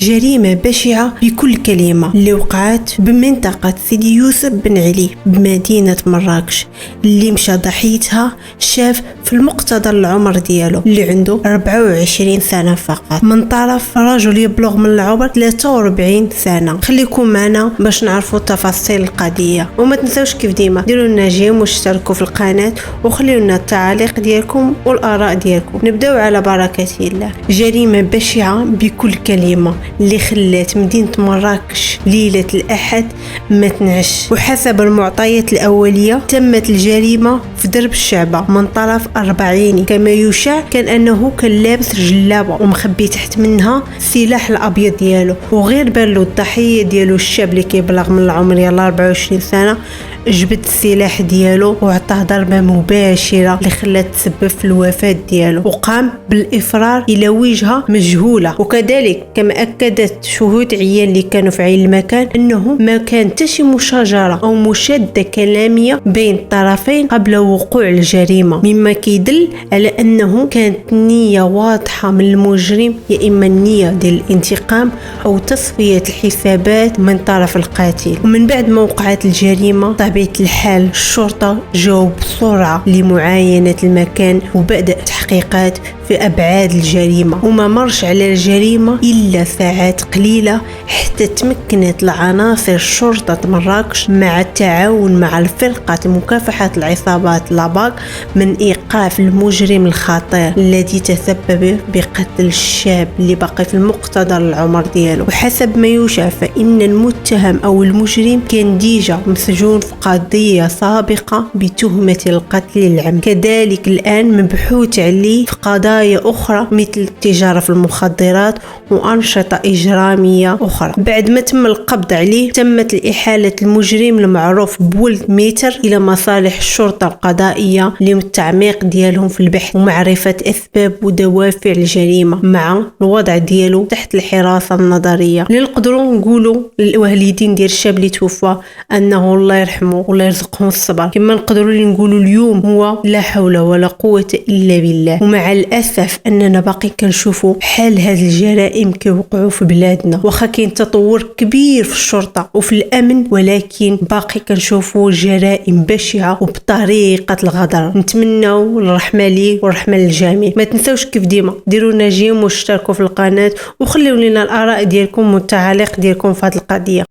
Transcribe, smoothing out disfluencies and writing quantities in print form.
جريمة بشعة بكل كلمة اللي وقعت بمنطقة سيدي يوسف بن علي بمدينة مراكش، اللي مشى ضحيتها شاف في المقتضى العمر ديالو اللي عنده 24 سنة فقط من طرف رجل يبلغ من العمر 43 سنة. خليكم معنا باش نعرفوا تفاصيل القضية، وما تنسوش كيف ديما ديروا لنا جيم واشتركوا في القناة وخليوا لنا التعاليق ديالكم والآراء ديالكم. نبداو على بركة الله. جريمة بشعة بكل كلمة اللي خلات مدينة مراكش ليلة الأحد ما تنعش، وحسب المعطيات الأولية تمت الجريمة في درب الشعبة من طرف أربعيني، كما يشاع كان أنه كان لابس جلابة ومخبي تحت منها السلاح الأبيض ديالو، وغير بالو الضحية ديالو الشاب اللي كيبلغ من العمر يلا 24 سنة جبد السلاح ديالو وعطاه ضربة مباشرة اللي خلات تسبب في الوفاة ديالو، وقام بالإفرار إلى وجهة مجهولة. وكذلك كما أكدت شهود عيان اللي كانوا في عين المكان أنه ما كان شي مشاجرة أو مشادة كلامية بين الطرفين قبل وقوع الجريمة، مما كيدل على أنه كانت نية واضحة من المجرم، يا إما النية ديال الانتقام أو تصفية الحسابات من طرف القاتل. ومن بعد ما وقعت الجريمة بطبيعة الحال الشرطة جاوا بسرعة لمعاينة المكان وبدأ تحقيقات في أبعاد الجريمة، وما مرش على الجريمة إلا ساعات قليلة حتى تمكنت العناصر شرطة مراكش مع التعاون مع الفرقة مكافحة العصابات لاباك من إيقاف المجرم الخطير الذي تسبب بقتل الشاب اللي باقي في المقتضى العمر ديالو. وحسب ما يشاع فإن المتهم أو المجرم كان ديجا مسجون في قضية سابقة بتهمة القتل العمد، كذلك الآن مبحوث عليه في قضايا أخرى مثل التجارة في المخدرات وأنشطة إجرامية أخرى. بعد ما تم القبض عليه تمت الإحالة المجرم المعروف بولد ميتر إلى مصالح الشرطة القضائية للتعميق ديالهم في البحث ومعرفة أسباب ودوافع الجريمة مع الوضع ديالو تحت الحراسة النظرية. اللي نقدروا نقولوا للوالدين ديال الشاب اللي توفى أنه الله يرحمه والله يرزقهم الصبر، كما نقدروا نقولوا اليوم هو لا حول ولا قوة إلا بالله. ومع الأسف أننا باقي كنشوفوا حال هذه الجرائم كيوقعوا في بلادنا، واخا كاين تطور كبير في الشرطة وفي الأمن، ولكن باقي كنشوفوا جرائم بشعة وبطريقة الغدر. نتمنوا الرحمة لي والرحمة للجميع. ما تنسوش كيف ديما ديروا لنا جيم واشتركوا في القناة وخليوا لنا الآراء ديالكم والتعاليق ديالكم في هذه القضية.